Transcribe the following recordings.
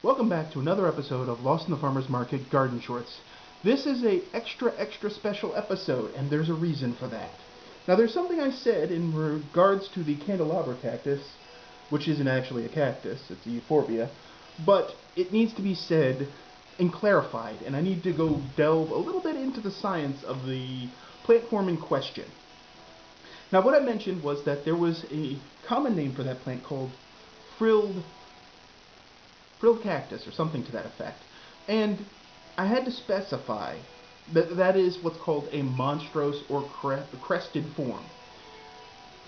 Welcome back to another episode of Lost in the Farmer's Market Garden Shorts. This is a extra special episode, and there's a reason for that. Now, there's something I said in regards to the candelabra cactus, which isn't actually a cactus, it's a euphorbia, but it needs to be said and clarified, and I need to go delve a little bit into the science of the plant form in question. Now, what I mentioned was that there was a common name for that plant called frilled cactus, or something to that effect. And I had to specify that that is what's called a monstrose or crested form.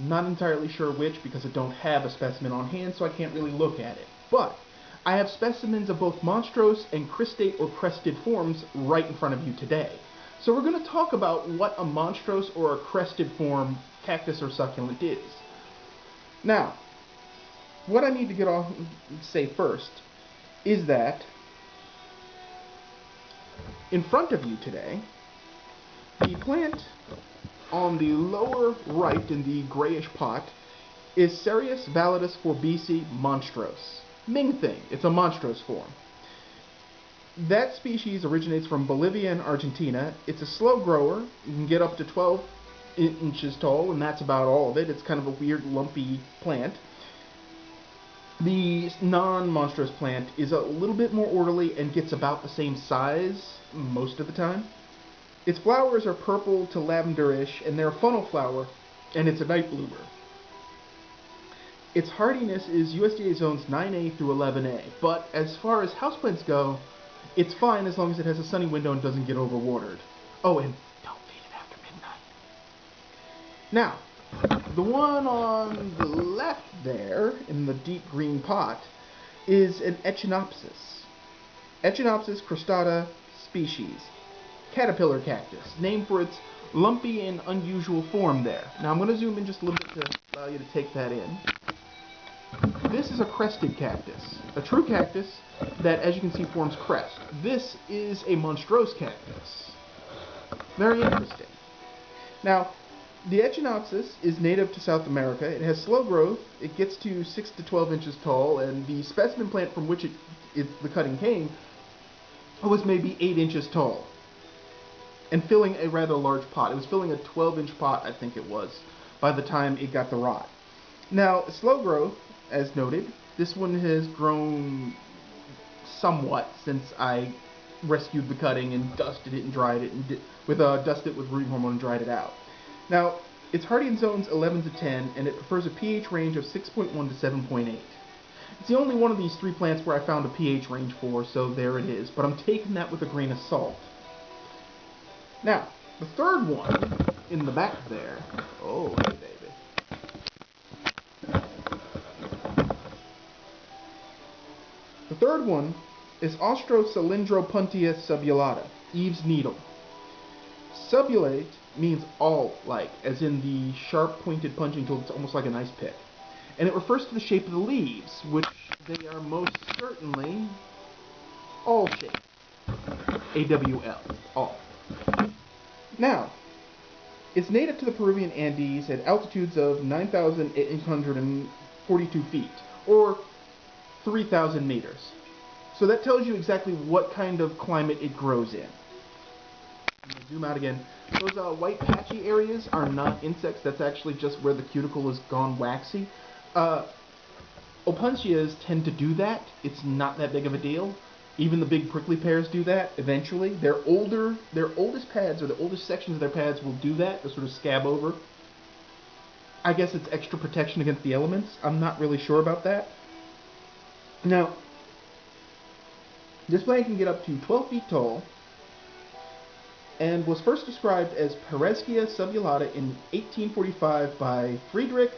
Not entirely sure which because I don't have a specimen on hand, so I can't really look at it. But I have specimens of both monstrose and cristate or crested forms right in front of you today. So we're going to talk about what a monstrose or a crested form cactus or succulent is. Now, what I need to get off say first is that in front of you today, the plant on the lower right in the grayish pot is Cereus validus forbesii monstrose. Ming Thing, it's a monstrose form. That species originates from Bolivia and Argentina. It's a slow grower. You can get up to 12 inches tall, and that's about all of it. It's kind of a weird, lumpy plant. The non-monstrous plant is a little bit more orderly and gets about the same size most of the time. Its flowers are purple to lavenderish, and they're a funnel flower, and it's a night bloomer. Its hardiness is USDA zones 9A through 11A, but as far as houseplants go, it's fine as long as it has a sunny window and doesn't get overwatered. Oh, and don't feed it after midnight. Now, the one on the left there, in the deep green pot, is an Echonopsis. Echonopsis cristata species. Caterpillar cactus, named for its lumpy and unusual form there. Now I'm going to zoom in just a little bit to allow you to take that in. This is a crested cactus. A true cactus that, as you can see, forms crest. This is a monstrose cactus. Very interesting. Now, the Echinopsis is native to South America. It has slow growth. It gets to 6 to 12 inches tall, and the specimen plant from which the cutting came was maybe 8 inches tall and filling a rather large pot. It was filling a 12-inch pot, I think it was, by the time it got the rot. Now, slow growth, as noted. This one has grown somewhat since I rescued the cutting and dusted it and dried it, and dusted it with root hormone and dried it out. Now, it's hardy in zones 11 to 10, and it prefers a pH range of 6.1 to 7.8. It's the only one of these three plants where I found a pH range for, so there it is, but I'm taking that with a grain of salt. Now, the third one in the back there, oh, hey baby. The third one is Austrocylindropuntia subulata, Eve's needle. Subulate means awl-like, as in the sharp-pointed punching tool. It's almost like an ice pick. And it refers to the shape of the leaves, which they are most certainly awl-shaped. A-W-L, awl. Now, it's native to the Peruvian Andes at altitudes of 9,842 feet, or 3,000 meters. So that tells you exactly what kind of climate it grows in. I'm going to zoom out again. Those white patchy areas are not insects. That's actually just where the cuticle has gone waxy. Opuntias tend to do that. It's not that big of a deal. Even the big prickly pears do that eventually. Their oldest pads, or the oldest sections of their pads, will do that. They'll sort of scab over. I guess it's extra protection against the elements. I'm not really sure about that. Now, this plant can get up to 12 feet tall, and was first described as Pereschia subulata in 1845 by Friedrich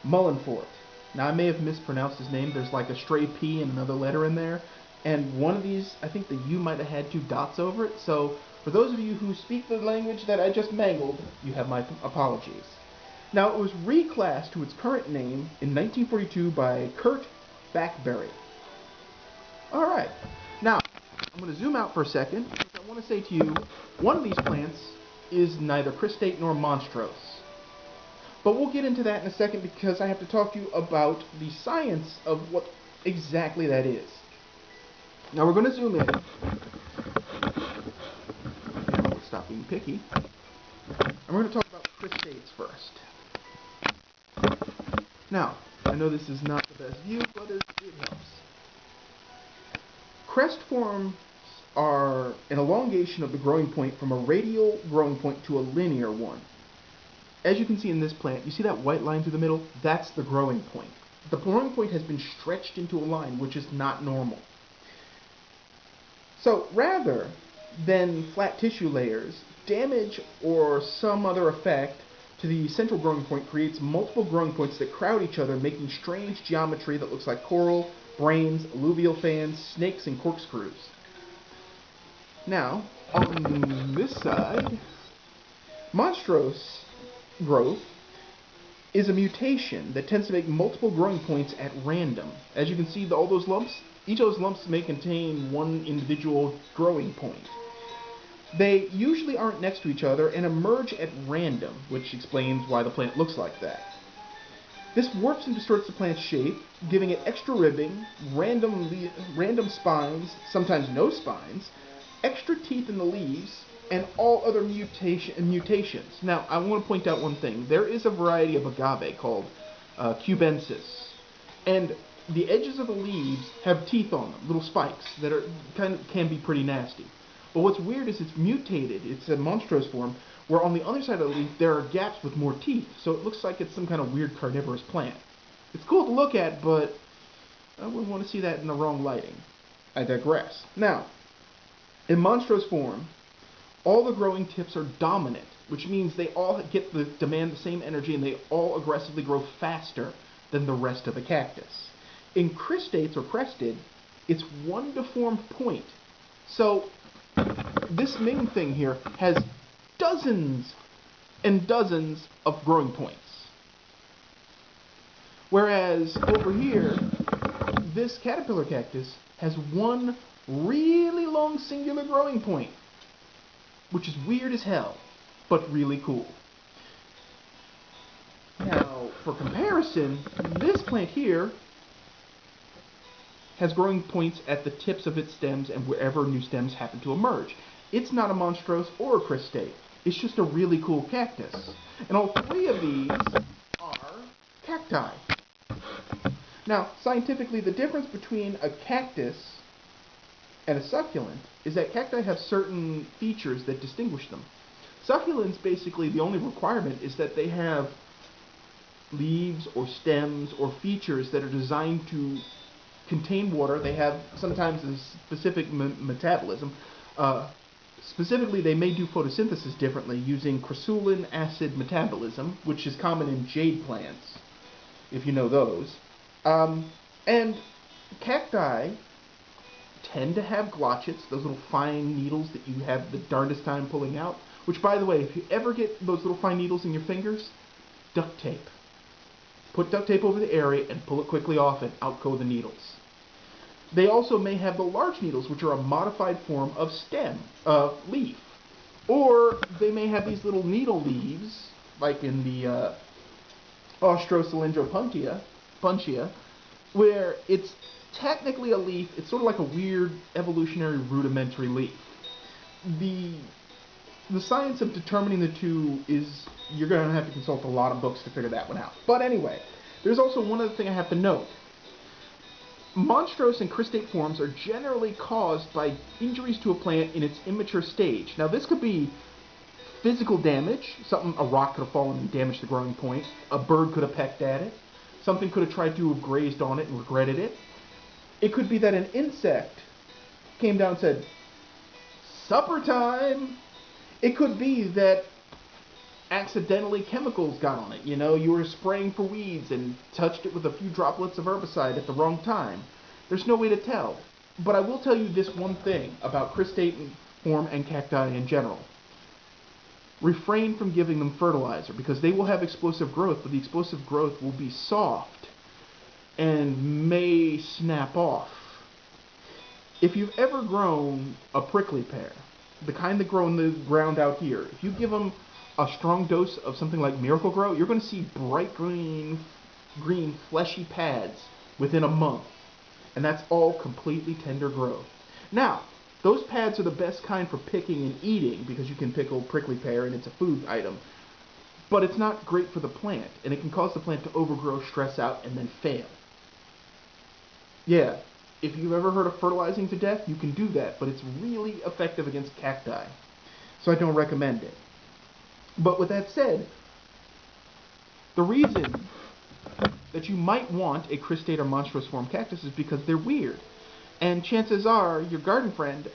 Mullenfort. Now, I may have mispronounced his name. There's like a stray P and another letter in there. And one of these, I think the U might have had 2 dots over it. So, for those of you who speak the language that I just mangled, you have my apologies. Now, it was reclassed to its current name in 1942 by Kurt Backberry. Alright. Now, I'm going to zoom out for a second, because I want to say to you, one of these plants is neither cristate nor monstrose. But we'll get into that in a second, because I have to talk to you about the science of what exactly that is. Now we're going to zoom in. Now let's stop being picky. And we're going to talk about cristates first. Now, I know this is not the best view, but it helps. Crest forms are an elongation of the growing point from a radial growing point to a linear one. As you can see in this plant, you see that white line through the middle? That's the growing point. The growing point has been stretched into a line, which is not normal. So rather than flat tissue layers, damage or some other effect to the central growing point creates multiple growing points that crowd each other, making strange geometry that looks like coral, brains, alluvial fans, snakes, and corkscrews. Now, on this side, Monstrose growth is a mutation that tends to make multiple growing points at random. As you can see, all those lumps, each of those lumps may contain one individual growing point. They usually aren't next to each other and emerge at random, which explains why the plant looks like that. This warps and distorts the plant's shape, giving it extra ribbing, random spines, sometimes no spines, extra teeth in the leaves, and all other mutations. Now, I want to point out one thing. There is a variety of agave called cubensis, and the edges of the leaves have teeth on them, little spikes that can be pretty nasty. But what's weird is it's mutated. It's a monstrose form, where on the other side of the leaf there are gaps with more teeth, so it looks like it's some kind of weird carnivorous plant. It's cool to look at, but I wouldn't want to see that in the wrong lighting. I digress. Now, in monstrose form, all the growing tips are dominant, which means they all demand the same energy and they all aggressively grow faster than the rest of the cactus. In cristates or crested, it's one deformed point. So this Ming Thing here has dozens and dozens of growing points. Whereas over here, this caterpillar cactus has one really long singular growing point, which is weird as hell, but really cool. Now, for comparison, this plant here has growing points at the tips of its stems and wherever new stems happen to emerge. It's not a monstrose or a cristate. It's just a really cool cactus. And all three of these are cacti. Now, scientifically, the difference between a cactus and a succulent is that cacti have certain features that distinguish them. Succulents, basically, the only requirement is that they have leaves or stems or features that are designed to contain water. They have sometimes a specific metabolism. Specifically, they may do photosynthesis differently using crystalline acid metabolism, which is common in jade plants, if you know those. And cacti tend to have glochets, those little fine needles that you have the darndest time pulling out, which, by the way, if you ever get those little fine needles in your fingers, duct tape. Put duct tape over the area and pull it quickly off and out go the needles. They also may have the large needles, which are a modified form of leaf. Or they may have these little needle leaves, like in the Austrocylindropuntia, where it's technically a leaf. It's sort of like a weird evolutionary rudimentary leaf. The science of determining the two is, you're going to have to consult a lot of books to figure that one out. But anyway, there's also one other thing I have to note. Monstrose and cristate forms are generally caused by injuries to a plant in its immature stage. Now, this could be physical damage. A rock could have fallen and damaged the growing point. A bird could have pecked at it. Something could have tried to have grazed on it and regretted it. It could be that an insect came down and said, "Supper time!" It could be that accidentally chemicals got on it. You know, you were spraying for weeds and touched it with a few droplets of herbicide at the wrong time. There's no way to tell. But I will tell you this one thing about cristate form and cacti in general. Refrain from giving them fertilizer, because they will have explosive growth, but the explosive growth will be soft and may snap off. If you've ever grown a prickly pear, the kind that grow in the ground out here, if you give them a strong dose of something like Miracle-Gro, you're going to see bright green fleshy pads within a month. And that's all completely tender growth. Now, those pads are the best kind for picking and eating because you can pickle prickly pear and it's a food item. But it's not great for the plant, and it can cause the plant to overgrow, stress out, and then fail. Yeah, if you've ever heard of fertilizing to death, you can do that, but it's really effective against cacti. So I don't recommend it. But with that said, the reason that you might want a crested or monstrose form cactus is because they're weird. And chances are your garden friend,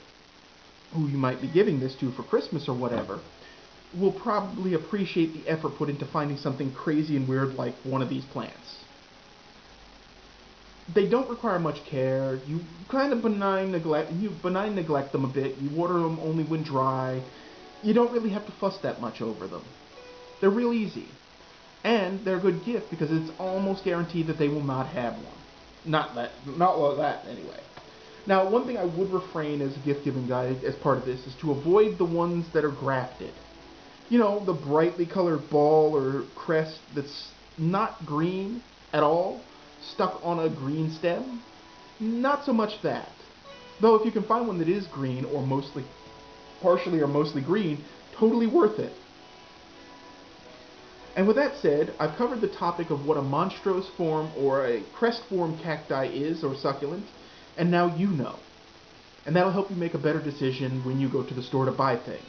who you might be giving this to for Christmas or whatever, will probably appreciate the effort put into finding something crazy and weird like one of these plants. They don't require much care. You kind of benign neglect them a bit. You water them only when dry. You don't really have to fuss that much over them. They're real easy. And they're a good gift because it's almost guaranteed that they will not have one. Not like that anyway. Now, one thing I would refrain as a gift-giving guide as part of this is to avoid the ones that are grafted. You know, the brightly colored ball or crest that's not green at all, stuck on a green stem. Not so much that. Though if you can find one that is green or partially or mostly green, totally worth it. And with that said, I've covered the topic of what a monstrose form or a crest form cacti is or succulent, and now you know. And that'll help you make a better decision when you go to the store to buy things.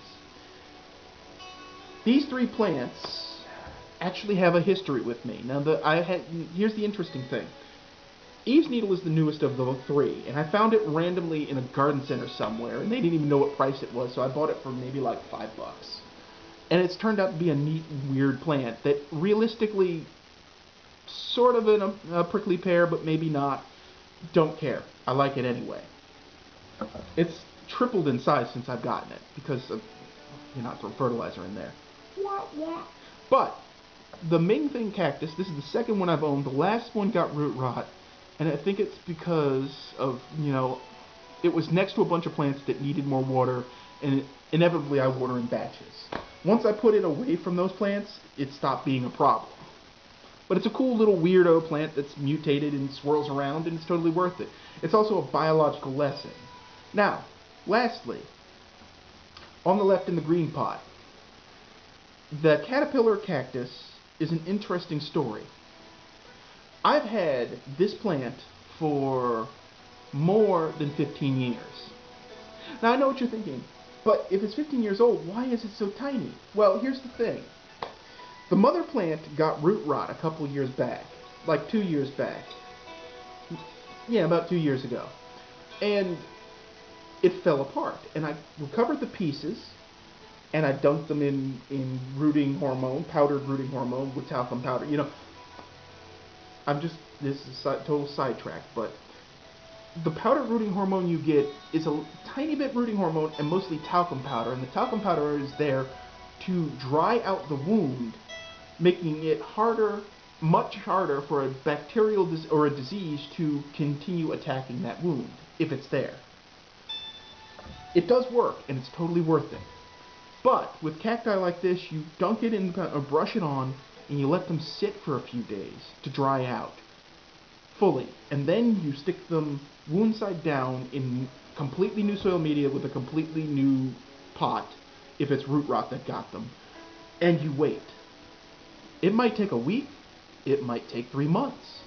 These three plants actually have a history with me. Now, here's the interesting thing. Eve's Needle is the newest of the three, and I found it randomly in a garden center somewhere, and they didn't even know what price it was, so I bought it for maybe like $5. And it's turned out to be a neat, weird plant that realistically, sort of a prickly pear, but maybe not. Don't care. I like it anyway. It's tripled in size since I've gotten it, because you're not throwing fertilizer in there. Wah, wah. But the Ming Thing cactus, this is the second one I've owned. The last one got root rot, and I think it's because of, it was next to a bunch of plants that needed more water, and inevitably I water in batches. Once I put it away from those plants, it stopped being a problem. But it's a cool little weirdo plant that's mutated and swirls around, and it's totally worth it. It's also a biological lesson. Now, lastly, on the left in the green pot, the caterpillar cactus is an interesting story. I've had this plant for more than 15 years. Now, I know what you're thinking, but if it's 15 years old, why is it so tiny? Well, here's the thing. The mother plant got root rot a couple years back, like 2 years back. Yeah, about 2 years ago. And it fell apart. And I recovered the pieces, and I dunked them in rooting hormone, powdered rooting hormone with talcum powder. This is a total sidetrack, but the powdered rooting hormone you get is a tiny bit rooting hormone and mostly talcum powder, and the talcum powder is there to dry out the wound, making it much harder for a bacterial or a disease to continue attacking that wound, if it's there. It does work, and it's totally worth it. But with cacti like this, you dunk it in or brush it on, and you let them sit for a few days to dry out fully. And then you stick them wound side down in completely new soil media with a completely new pot, if it's root rot that got them, and you wait. It might take a week, it might take 3 months.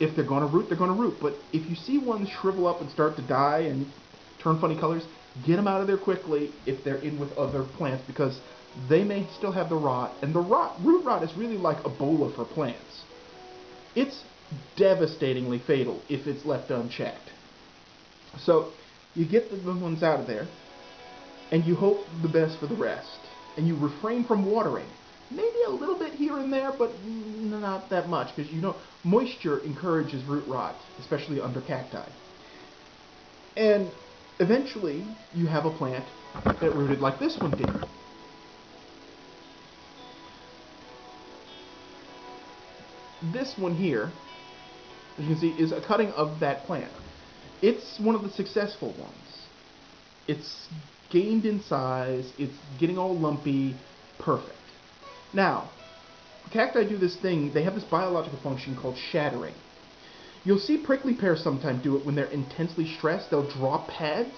If they're going to root, they're going to root. But if you see one shrivel up and start to die and turn funny colors, get them out of there quickly if they're in with other plants, because they may still have the rot. And the root rot is really like Ebola for plants. It's devastatingly fatal if it's left unchecked. So you get the ones out of there, and you hope the best for the rest. And you refrain from watering. Maybe a little bit here and there, but not that much, because moisture encourages root rot, especially under cacti. And eventually, you have a plant that rooted like this one did. This one here, as you can see, is a cutting of that plant. It's one of the successful ones. It's gained in size, it's getting all lumpy, perfect. Now, cacti do this thing, they have this biological function called shattering. You'll see prickly pears sometimes do it when they're intensely stressed. They'll drop pads.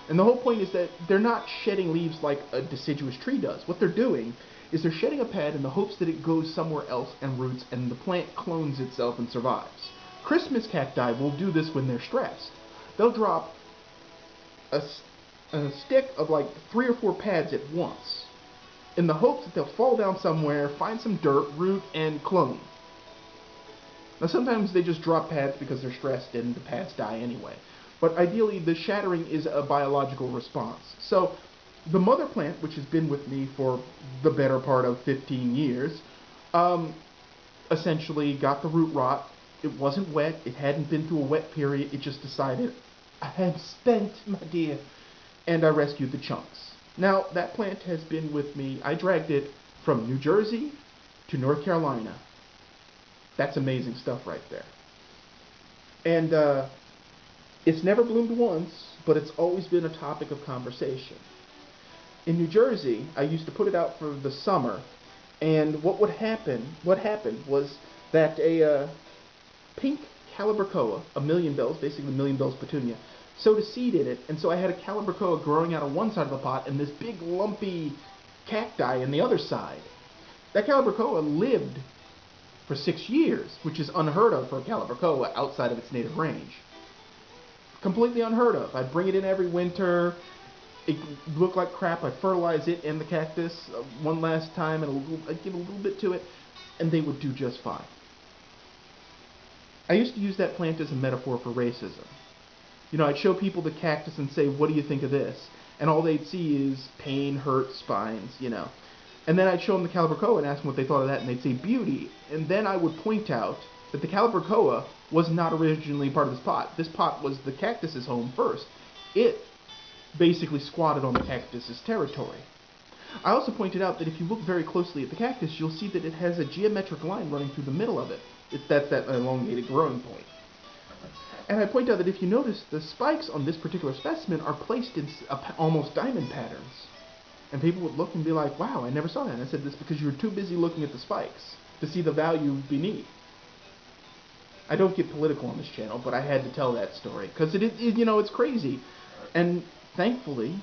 And the whole point is that they're not shedding leaves like a deciduous tree does. What they're doing is they're shedding a pad in the hopes that it goes somewhere else and roots and the plant clones itself and survives. Christmas cacti will do this when they're stressed. They'll drop a stick of like 3 or 4 pads at once in the hopes that they'll fall down somewhere, find some dirt, root, and clone. Now sometimes they just drop pads because they're stressed and the pads die anyway. But ideally the shattering is a biological response. So the mother plant, which has been with me for the better part of 15 years, essentially got the root rot. It wasn't wet. It hadn't been through a wet period. It just decided, I am spent, my dear. And I rescued the chunks. Now, that plant has been with me. I dragged it from New Jersey to North Carolina. That's amazing stuff right there. And it's never bloomed once, but it's always been a topic of conversation. In New Jersey, I used to put it out for the summer, and what happened was that a pink calibrachoa, a million bells, basically a million bells petunia, sowed a seed in it, and so I had a calibrachoa growing out of one side of the pot and this big lumpy cacti in the other side. That calibrachoa lived for 6 years, which is unheard of for a calibrachoa outside of its native range. Completely unheard of. I'd bring it in every winter. It looked like crap. I'd fertilize it and the cactus one last time, and I'd give a little bit to it, and they would do just fine. I used to use that plant as a metaphor for racism. You know, I'd show people the cactus and say, what do you think of this? And all they'd see is pain, hurt, spines, you know. And then I'd show them the calibrachoa and ask them what they thought of that, and they'd say beauty. And then I would point out that the calibrachoa was not originally part of this pot. This pot was the cactus's home first. It basically squatted on the cactus's territory. I also pointed out that if you look very closely at the cactus, you'll see that it has a geometric line running through the middle of it. That's that elongated growing point. And I point out that if you notice, the spikes on this particular specimen are placed in almost diamond patterns. And people would look and be like, wow, I never saw that. And I said, this because you were too busy looking at the spikes to see the value beneath. I don't get political on this channel, but I had to tell that story because it's crazy. And thankfully,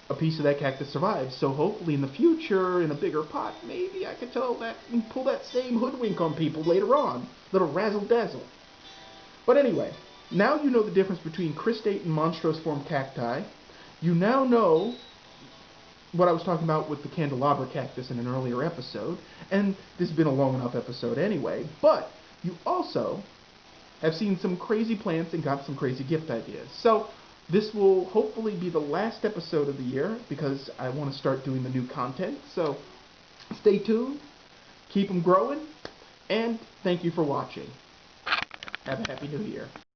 a piece of that cactus survives. So hopefully in the future, in a bigger pot, maybe I could tell that and pull that same hoodwink on people later on. Little razzle-dazzle. But anyway, now you know the difference between cristate and monstrose form cacti. You now know what I was talking about with the candelabra cactus in an earlier episode. And this has been a long enough episode anyway. But you also have seen some crazy plants and got some crazy gift ideas. So this will hopefully be the last episode of the year because I want to start doing the new content. So stay tuned, keep them growing, and thank you for watching. Have a happy new year.